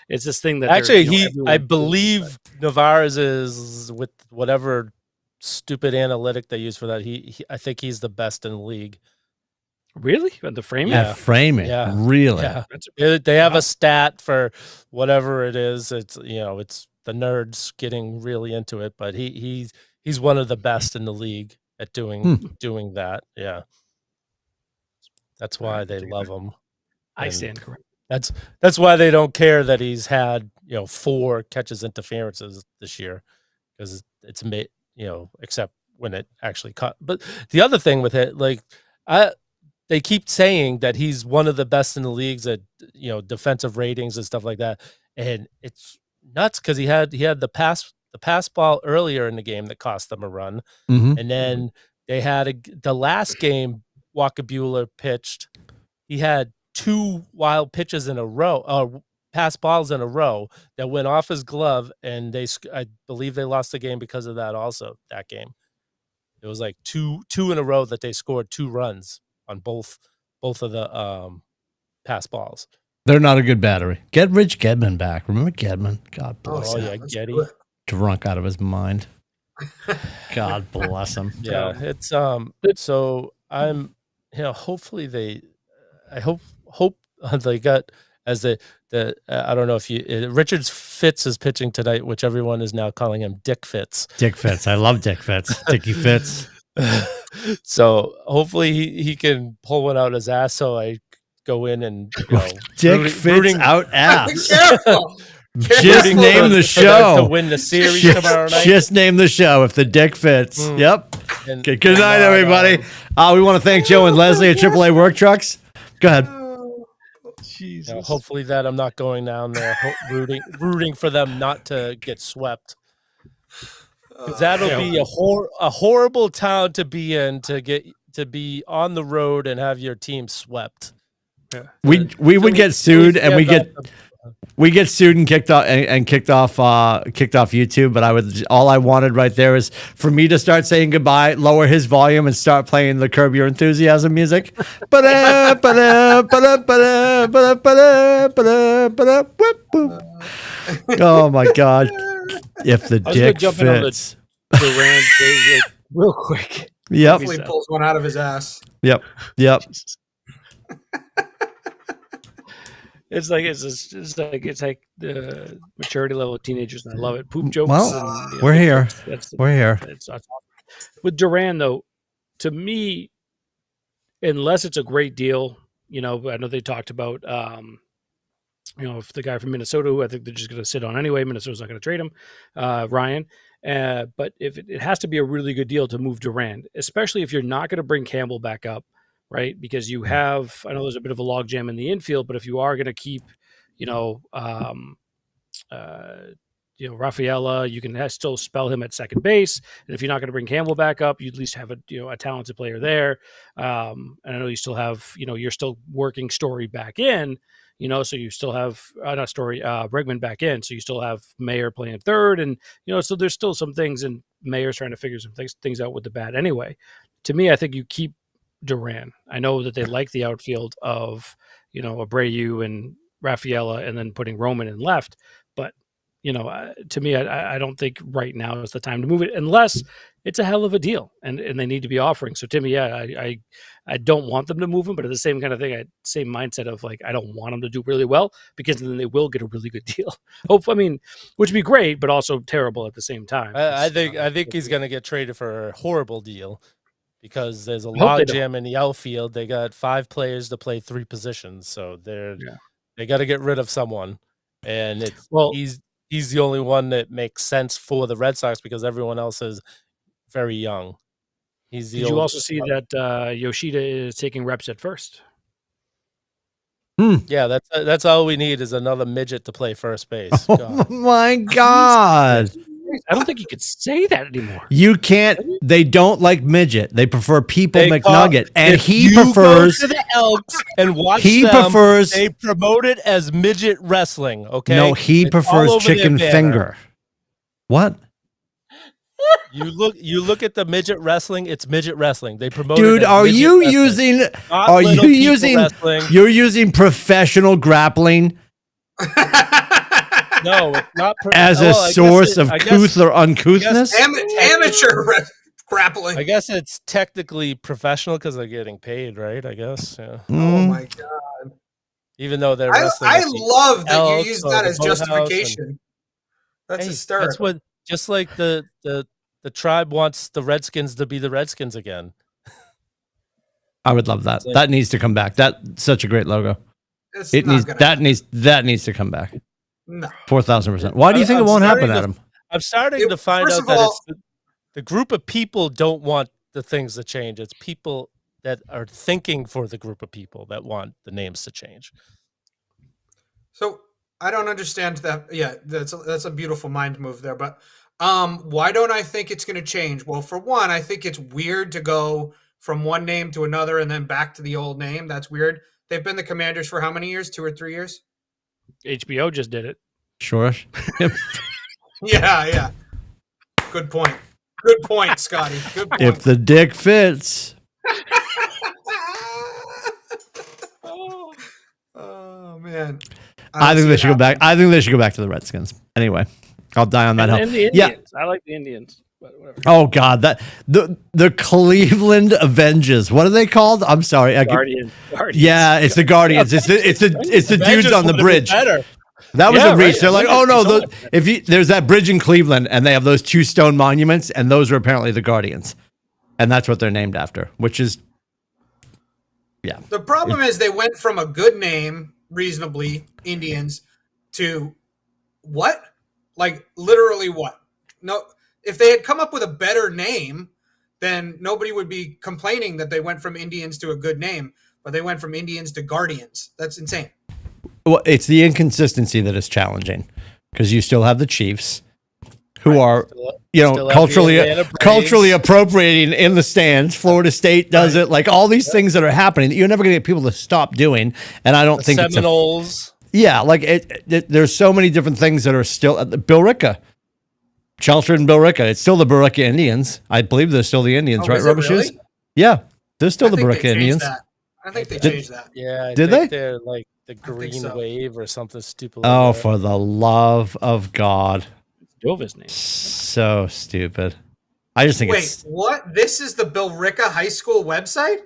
this thing that actually I believe Navarez is, with whatever stupid analytic they use for that. I think he's the best in the league. Really? The framing? Yeah, framing. Yeah. Really? Yeah. They have a stat for whatever it is. It's it's the nerds getting really into it, but he's one of the best in the league at doing that. Yeah. That's why they love him. I stand correct. That's why they don't care that he's had 4 catches interferences this year, because it's except when it actually caught. But the other thing with it, they keep saying that he's one of the best in the leagues at defensive ratings and stuff like that, and it's nuts because he had the pass ball earlier in the game that cost them a run, and then they had the last game Walker Buehler pitched. He had 2 wild pitches in a row, pass balls in a row that went off his glove, and I believe they lost the game because of that. Also, that game, it was like two in a row that they scored 2 runs on both of the pass balls. They're not a good battery. Get Rich Gedman back. Remember Gedman? God bless him. Oh yeah, Getty. Drunk out of his mind. God bless him. Yeah, it's so I'm hopefully I hope they got as the I don't know if Richard Fitz is pitching tonight, which everyone is now calling him Dick Fitz. Dick Fitz. I love Dick Fitz. Dickie Fitz. So hopefully he can pull one out his ass so I go in and Dick Fitz out ass. Careful. Just name the show. To win the series tomorrow night. Just name the show if the Dick fits. Yep. Okay, good night, everybody. We want to thank Joe and Leslie at AAA Work Trucks. Go ahead. Jesus. Hopefully that I'm not going down there rooting for them not to get swept. Because that'll be a horrible town to be in to be on the road and have your team swept. Yeah. We would get sued and we get sued and kicked off YouTube, but all I wanted right there is for me to start saying goodbye, lower his volume, and start playing the Curb Your Enthusiasm music. Oh my God! If the dick fits, Durant real quick. Yep. Hopefully, pulls one out of his ass. Yep. It's like the maturity level of teenagers, and I love it. Poop jokes. Well, we're here. We're here. That's awesome. With Duran, though, to me, unless it's a great deal, I know they talked about, if the guy from Minnesota, who I think they're just going to sit on anyway, Minnesota's not going to trade him, Ryan. But if it has to be a really good deal to move Durant, especially if you're not going to bring Campbell back up. Right, because you have, I know there's a bit of a logjam in the infield, but if you are going to keep, Rafaela, you can still spell him at second base, and if you're not going to bring Campbell back up, you at least have a talented player there. And I know you still have, you're still working Story back in, so you still have not Story, Bregman back in, so you still have Mayer playing third, and so there's still some things, and Mayer's trying to figure some things out with the bat anyway. To me, I think you keep Duran. I know that they like the outfield of, Abreu and Rafaela and then putting Roman in left. But, to me, I don't think right now is the time to move it unless it's a hell of a deal and they need to be offering. So, Timmy, I don't want them to move him, but at the same kind of thing, same mindset of like, I don't want them to do really well because then they will get a really good deal. Which would be great, but also terrible at the same time. I think he's going to get traded for a horrible deal. Because there's a logjam in the outfield. They got 5 players to play 3 positions, so they got to get rid of someone. And he's the only one that makes sense for the Red Sox because everyone else is very young. Did you also see that Yoshida is taking reps at first? Yeah, that's all we need is another midget to play first base. Oh my God. I don't think you could say that anymore. You can't. They don't like midget. They prefer people McNugget, and he prefers go to the Elks and watch. Prefers. They promote it as midget wrestling. Okay. No, he prefers chicken finger. What? You look at the midget wrestling. It's midget wrestling. They promote. Dude, it are you wrestling. using? Are you using? Wrestling. You're using professional grappling. No, it's not as a source of couth or uncouthness. Amateur grappling. I guess it's technically professional because they're getting paid, right? I guess. Yeah. Oh my God! Even though they're wrestling, I love that you use that as justification. That's hysterical. That's what. Just like the tribe wants the Redskins to be the Redskins again. I would love that. That needs to come back. That's such a great logo. That needs to come back. No. 4,000%. Why do you think it won't happen, Adam? I'm starting to find out that it's the group of people don't want the things to change. It's people that are thinking for the group of people that want the names to change. So I don't understand that. Yeah, that's a beautiful mind move there. But why don't I think it's going to change? Well, for one, I think it's weird to go from one name to another and then back to the old name. That's weird. They've been the Commanders for how many years? 2 or 3 years? HBO just did it. Sure. Yeah. Good point. Good point, Scotty. Good point. If the dick fits. Oh man. I think they should go back. I think they should go back to the Redskins. Anyway, I'll die on that hill. And the Indians. I like the Indians. But whatever. Oh God, that the Cleveland Avengers. What are they called? I'm sorry. Guardians. Yeah, it's the Guardians. It's the dudes on the bridge. Better. That was a reach. Right. They're like, oh no, there's that bridge in Cleveland, and they have those 2 stone monuments, and those are apparently the Guardians, and that's what they're named after. Which is, yeah. The problem is they went from a good name, reasonably Indians, to what? Like literally what? No, if they had come up with a better name, then nobody would be complaining that they went from Indians to a good name, but they went from Indians to Guardians. That's insane. Well, it's the inconsistency that is challenging, because you still have the Chiefs, who are, Still have culturally the Atlanta Braves. culturally appropriating in the stands. Florida State does it. Like all these things that are happening that you're never going to get people to stop doing. And I don't think Seminoles. like there's so many different things that are still Bill Ricka, Chelford and Bill Ricka. It's still the Baricka Indians. I believe they're still the Indians, right? Is it Rubber shoes. really? Yeah, they're still the I think Baricka they changed Indians. that. I think they changed that. Yeah, I Did think they? They're like the think Green so. Wave or something stupid. Oh, like that. for the love of God. Jova's name. So stupid. I just think Wait, it's what? This is the Bill Ricka High School website?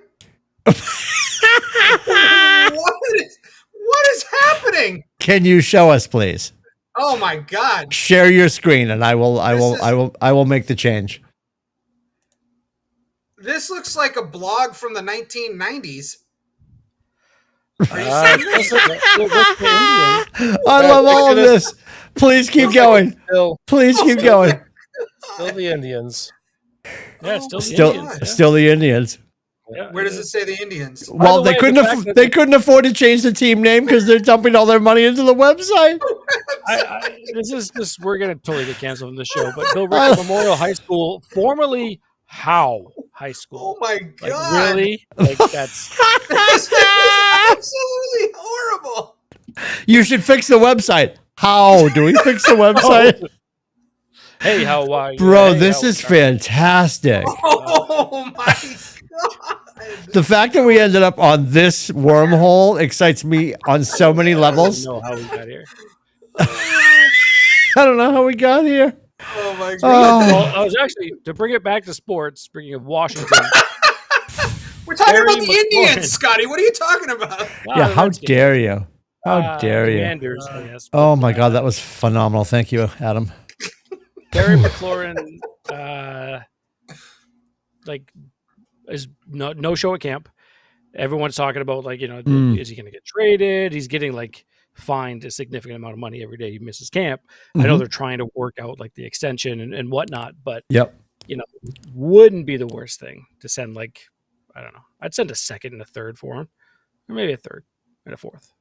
What is happening? Can you show us, please? Oh my God. Share your screen, and I will make the change. This looks like a blog from the 1990s. Are you Ah, serious? What's the Indians? I love all of this. Please keep going. Still Please keep going. the Indians. Yeah, it's still the Indians. yeah. Still the Indians. Yeah. Where does it say the Indians? Well, the they way, couldn't the fact that they couldn't afford to change the team name because they're dumping all their money into the website. This is just we're gonna totally get canceled from the show. But Bill Ricka Memorial High School, formerly Howe High Oh School. my Like God. really? Like that's This is absolutely horrible. You should fix the website. How do we fix the website? hey, how Bro, hey, this how- is fantastic. Oh my God. The fact that we ended up on this wormhole excites me on so many I levels. don't know how we got here. I don't know how we got here. Oh my God. Oh. Well, I was actually to bring it back to sports. Speaking of Washington, We're talking Terry about the McLaurin. Indians, Scotty. What are you talking about? Yeah, how dare you? How dare you? Commanders, I guess. Oh my God, that was phenomenal. Thank you, Adam. Terry McLaurin, like, is no show at camp. Everyone's talking about like, is he going to get traded? He's getting like fined a significant amount of money every day he misses camp. I know they're trying to work out like the extension and whatnot, but Yep. wouldn't be the worst thing to send like, I don't know. I'd send a second and a third for him, or maybe a third and a fourth.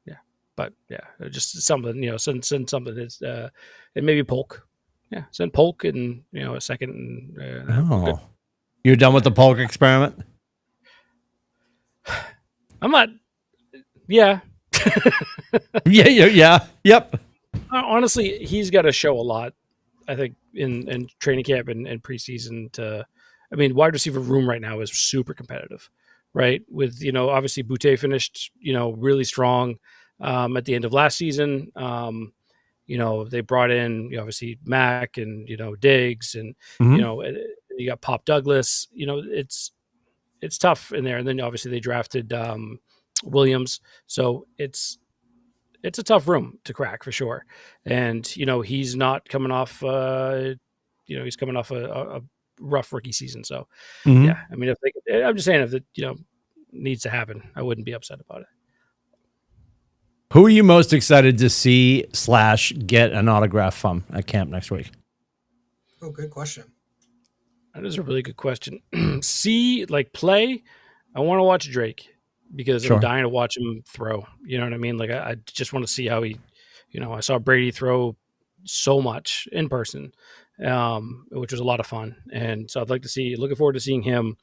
Yeah, but yeah, just something. Send something that's and maybe Polk. Yeah, send Polk and a second. And, Oh, you're done with the Polk experiment? I'm not. Yeah. Yeah. Yep. Honestly, he's got to show a lot. I think in training camp and preseason. Wide receiver room right now is super competitive, right? With obviously Boutte finished really strong at the end of last season. They brought in obviously Mack and Diggs and you got Pop Douglas. It's tough in there, and then obviously they drafted Williams, so it's a tough room to crack for sure. And he's not coming off he's coming off a rough rookie season. So yeah, I'm just saying if it needs to happen, I wouldn't be upset about it. Who are you most excited to see / get an autograph from at camp next week? Oh, good question. That is a really good question. Play. I want to watch Drake because Sure. I'm dying to watch him throw. You know what I mean? Like I just want to see how he I saw Brady throw so much in person, which was a lot of fun. And so looking forward to seeing him.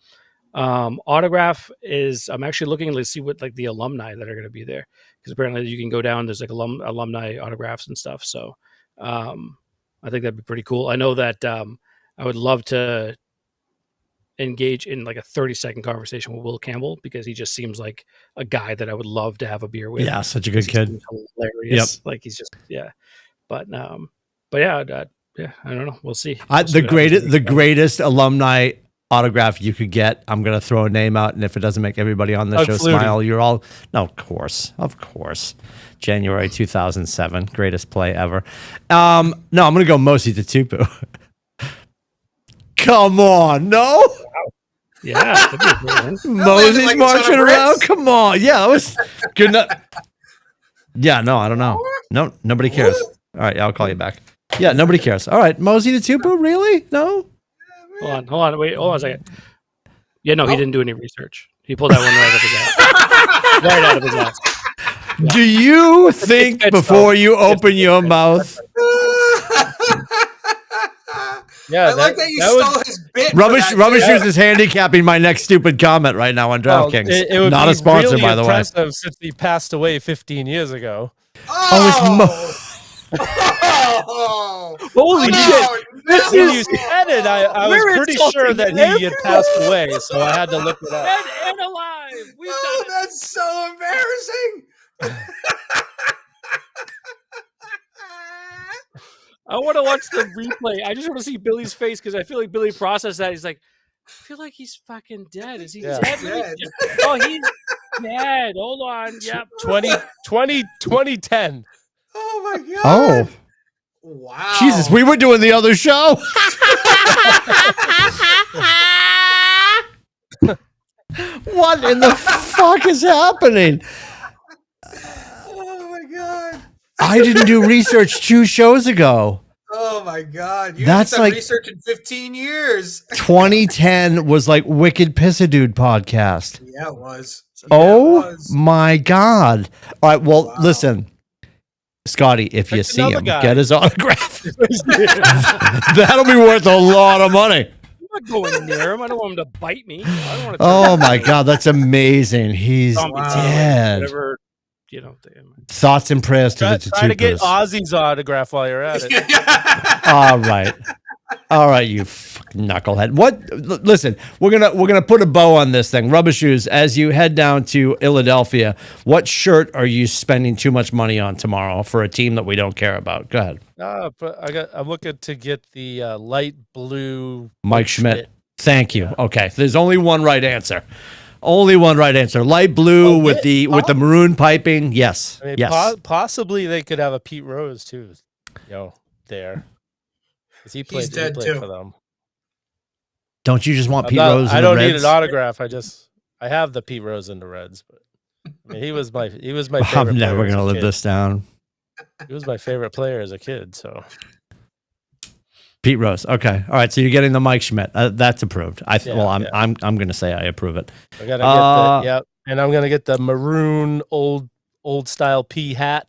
Autograph is, I'm actually looking to see what like the alumni that are going to be there, because apparently you can go down, there's like alumni autographs and stuff. So I think that'd be pretty cool. I know that I would love to engage in like a 30-second conversation with Will Campbell, because he just seems like a guy that I would love to have a beer with. Yeah, such a good kid. Hilarious. Yep. Like he's just, yeah. But yeah, I don't know. We'll see. The greatest alumni autograph you could get. I'm going to throw a name out, and if it doesn't make everybody on the show smile, you're all, no, of course. January 2007, greatest play ever. No, I'm going to go Mosi Tupu. Come on, no? Yeah. Mosey's marching around. Come on. Yeah, that was good enough. Yeah, no, I don't know. No, nobody cares. All right, I'll call you back. Yeah, nobody cares. All right, Mosey Tupu, really? No? Hold on, wait, hold on a second. Yeah, no, he didn't do any research. He pulled that one right out of his ass. Yeah. Do you think before you open your mouth? Yeah, I like that you stole his bit. Rubbish Shoes is handicapping my next stupid comment right now on DraftKings. It would not be a sponsor, really by the way. Since he passed away 15 years ago. Holy shit! When you said it, I was pretty sure that he had passed away, so I had to look it up. And alive. That's so embarrassing. I want to watch the replay. I just want to see Billy's face, because I feel like Billy processed that. He's like, I feel like he's fucking dead. Is he dead? Oh, he's dead. Hold on. Yep. 2010. Oh my god. Oh. Wow. Jesus, we were doing the other show. What in the fuck is happening? Oh my god. I didn't do research 2 shows ago. Oh my god. You That's did some like research in 15 years. 2010 was like Wicked Pissadude podcast. Yeah, it was. My god. All right, well, listen. Scotty, if you see him, get his autograph. That'll be worth a lot of money. I'm not going near him. I don't want him to bite me. I don't want to. Oh my god, that's amazing. He's dead. Whatever, Thoughts and prayers to the Tutupas. Try to get Ozzy's autograph while you're at it. All right, you knucklehead. Listen, we're gonna put a bow on this thing. Rubber Shoes, as you head down to Philadelphia, what shirt are you spending too much money on tomorrow for a team that we don't care about? Go ahead. But I'm looking to get the light blue Mike Schmidt. Thank you. Okay, there's only one right answer. Only one right answer. Light blue with the maroon piping. Yes. I mean, yes. Possibly they could have a Pete Rose too. There. Because he played for them. Don't you just want Pete Rose? I don't need an autograph. I have the Pete Rose in the Reds, but I mean, he was my favorite. I'm never gonna live this down. He was my favorite player as a kid. So Pete Rose. Okay. All right. So you're getting the Mike Schmidt. That's approved. I'm gonna say I approve it. I gotta get and I'm gonna get the maroon old style P hat.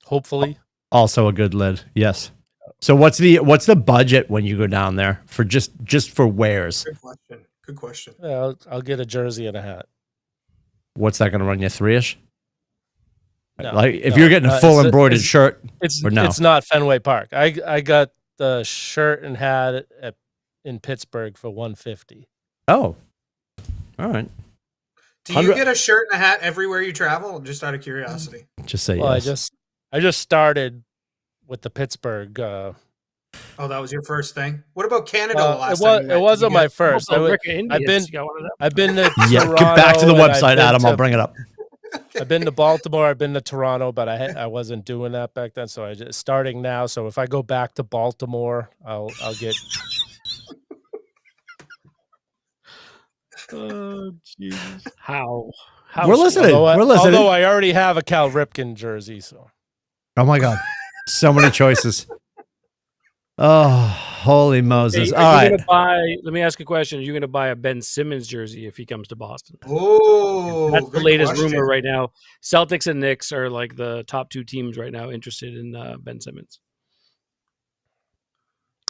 Hopefully. Also a good lid. Yes. So what's the budget when you go down there for just for wares? Good question. Yeah, I'll get a jersey and a hat. What's that going to run you, 3-ish? No, like if you're getting a full embroidered shirt, it's not Fenway Park. I got the shirt and hat in Pittsburgh for $150. Oh, all right. Do you get a shirt and a hat everywhere you travel? Just out of curiosity. Just say yes. I just started with the Pittsburgh. That was your first thing. What about Canada? It wasn't my first. I've been to Toronto. Get back to the website, Adam. I'll bring it up. I've been to Baltimore. I've been to Toronto, but I wasn't doing that back then. So I just starting now. So if I go back to Baltimore, I'll get. Oh Jesus! How? We're listening. We're listening. Although I already have a Cal Ripken jersey, so. Oh my God. So many choices. Oh, Holy Moses! Hey, All are you right. gonna buy? Let me ask you a question. Are you going to buy a Ben Simmons jersey if he comes to Boston? Oh, That's the good latest question. rumor right now. Celtics and Knicks are like the top two teams right now interested in Ben Simmons.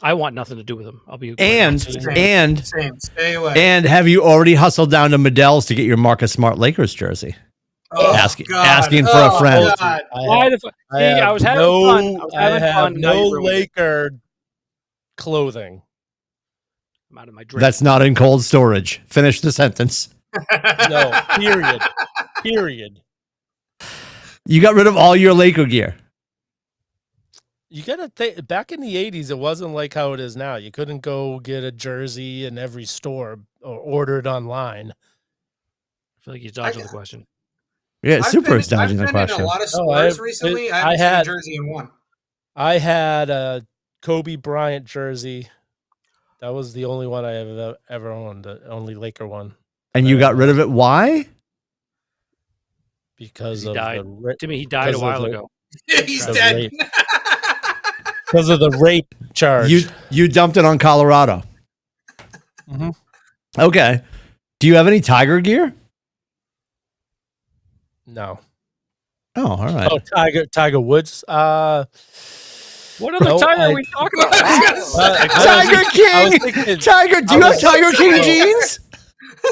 I want nothing to do with him. I'll be And Same. Stay away. and have you already hustled down to Medell's to get your Marcus Smart Lakers jersey? Oh, Asking God. for a Oh, friend. God. Why the fuck? See, I was having fun. I was having fun. Now no you ruined it. Laker clothing. I'm out of my drink. That's not in cold storage. Finish the sentence. No, period. Period. You got rid of all your Laker gear. You gotta think. Back in the '80s, it wasn't like how it is now. You couldn't go get a jersey in every store or order it online. I feel like he's dodging the question. Yeah, I've super been, is dodging I've the been in question. a lot of No, stores recently. I haven't seen a jersey in one. I had a Kobe Bryant jersey. That was the only one I have ever owned. The only Laker one. And you got rid of it. Why? Because He of died. the Timmy, he died a while ago. He's The dead. rape. because of the rape charge. You dumped it on Colorado. Mhm. Okay. Do you have any Tiger gear? No. Oh, all right. Oh, Tiger Woods. What other No, Tiger I- are we talking about? Tiger King. thinking- Tiger, do you have Tiger King jeans?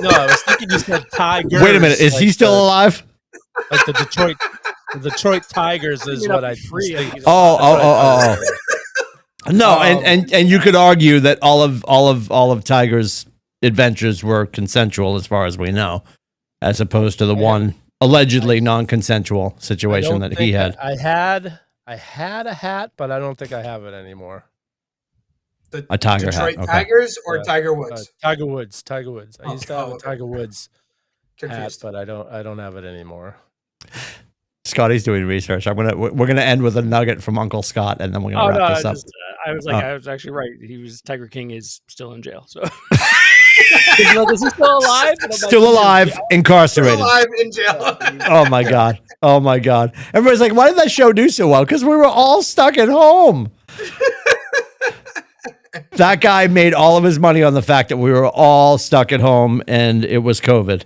No, I was thinking you said Tiger. Wait a minute. Is he still alive? Like the Detroit Tigers is what I was free. thinking. Oh. No, and you could argue that all of Tiger's adventures were consensual, as far as we know, as opposed to the one allegedly non-consensual situation that he had. I had a hat, but I don't think I have it anymore. A Tiger Detroit hat. Okay. Tigers or Yeah. Tiger Woods? Tiger Woods. I Oh, used to have a okay. Tiger Woods hat, Confused. but I don't have it anymore. Scotty's doing research. We're gonna end with a nugget from Uncle Scott, and then we're gonna Oh no! wrap I, this up. just, I was like, I was actually right. Tiger King is still in jail. So is he still alive? And I'm like, Still alive, Still incarcerated. alive in jail. Oh my god! Oh my god! Everybody's like, "Why did that show do so well?" Because we were all stuck at home. That guy made all of his money on the fact that we were all stuck at home and it was COVID.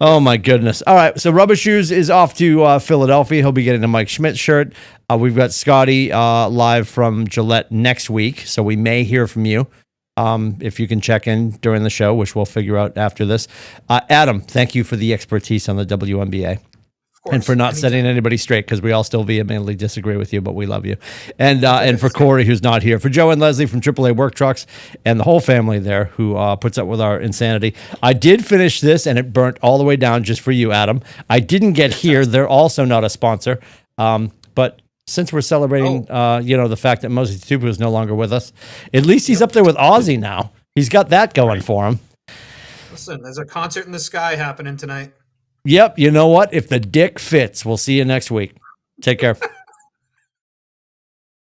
Oh my goodness! All right, so Rubber Shoes is off to Philadelphia. He'll be getting a Mike Schmidt shirt. We've got Scotty live from Gillette next week, so we may hear from you if you can check in during the show, which we'll figure out after this. Adam, thank you for the expertise on the WNBA. And for not setting anybody straight, because we all still vehemently disagree with you, but we love you. And for Corey, who's not here. For Joe and Leslie from AAA Work Trucks and the whole family there who puts up with our insanity. I did finish this, and it burnt all the way down just for you, Adam. I didn't get here. They're also not a sponsor. But since we're celebrating, the fact that Mosey Tupu is no longer with us, at least he's up there with Ozzy now. He's got that going for him. Listen, there's a concert in the sky happening tonight. Yep. You know what? If the dick fits, we'll see you next week. Take care.